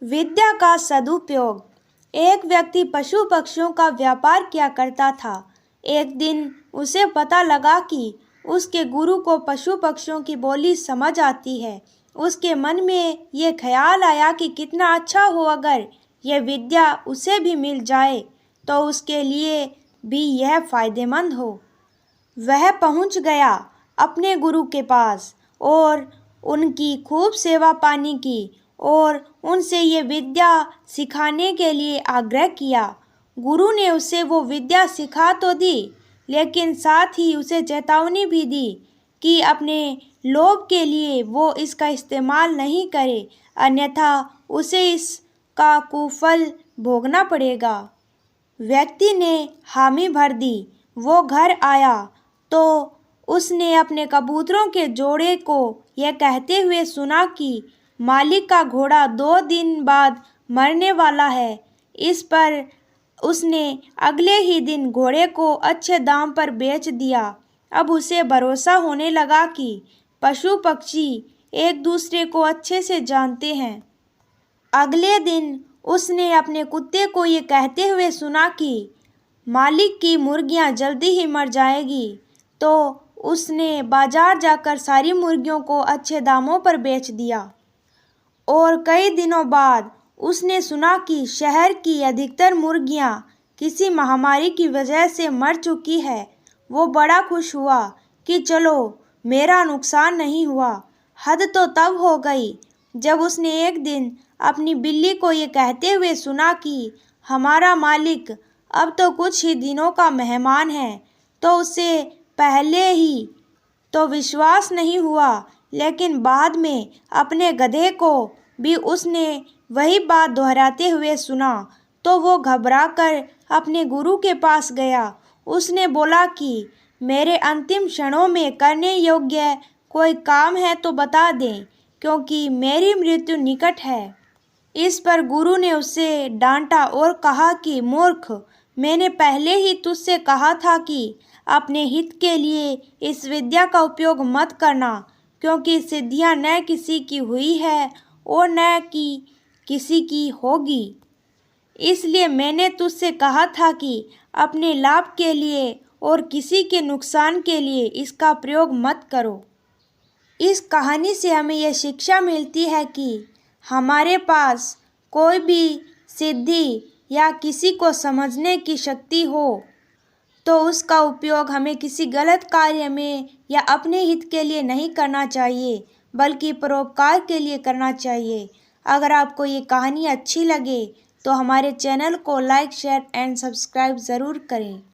विद्या का सदुपयोग। एक व्यक्ति पशु पक्षियों का व्यापार किया करता था। एक दिन उसे पता लगा कि उसके गुरु को पशु पक्षियों की बोली समझ आती है। उसके मन में ये ख्याल आया कि कितना अच्छा हो अगर यह विद्या उसे भी मिल जाए तो उसके लिए भी यह फायदेमंद हो। वह पहुंच गया अपने गुरु के पास और उनकी खूब सेवा पानी की और उनसे ये विद्या सिखाने के लिए आग्रह किया। गुरु ने उसे वो विद्या सिखा तो दी, लेकिन साथ ही उसे चेतावनी भी दी कि अपने लोभ के लिए वो इसका इस्तेमाल नहीं करे, अन्यथा उसे इसका कुफल भोगना पड़ेगा। व्यक्ति ने हामी भर दी। वो घर आया तो उसने अपने कबूतरों के जोड़े को यह कहते हुए सुना कि मालिक का घोड़ा 2 दिन बाद मरने वाला है। इस पर उसने अगले ही दिन घोड़े को अच्छे दाम पर बेच दिया। अब उसे भरोसा होने लगा कि पशु पक्षी एक दूसरे को अच्छे से जानते हैं। अगले दिन उसने अपने कुत्ते को ये कहते हुए सुना कि मालिक की मुर्गियां जल्दी ही मर जाएगी, तो उसने बाजार जाकर सारी मुर्गियों को अच्छे दामों पर बेच दिया। और कई दिनों बाद उसने सुना कि शहर की अधिकतर मुर्गियां किसी महामारी की वजह से मर चुकी है। वो बड़ा खुश हुआ कि चलो मेरा नुकसान नहीं हुआ। हद तो तब हो गई जब उसने एक दिन अपनी बिल्ली को ये कहते हुए सुना कि हमारा मालिक अब तो कुछ ही दिनों का मेहमान है। तो उसे पहले ही तो विश्वास नहीं हुआ, लेकिन बाद में अपने गधे को भी उसने वही बात दोहराते हुए सुना तो वो घबराकर अपने गुरु के पास गया। उसने बोला कि मेरे अंतिम क्षणों में करने योग्य कोई काम है तो बता दें, क्योंकि मेरी मृत्यु निकट है। इस पर गुरु ने उसे डांटा और कहा कि मूर्ख, मैंने पहले ही तुझसे कहा था कि अपने हित के लिए इस विद्या का उपयोग मत करना, क्योंकि सिद्धियां न किसी की हुई है और न कि किसी की होगी। इसलिए मैंने तुझसे कहा था कि अपने लाभ के लिए और किसी के नुकसान के लिए इसका प्रयोग मत करो। इस कहानी से हमें यह शिक्षा मिलती है कि हमारे पास कोई भी सिद्धि या किसी को समझने की शक्ति हो तो उसका उपयोग हमें किसी गलत कार्य में या अपने हित के लिए नहीं करना चाहिए, बल्कि परोपकार के लिए करना चाहिए। अगर आपको ये कहानी अच्छी लगे तो हमारे चैनल को लाइक, शेयर एंड सब्सक्राइब ज़रूर करें।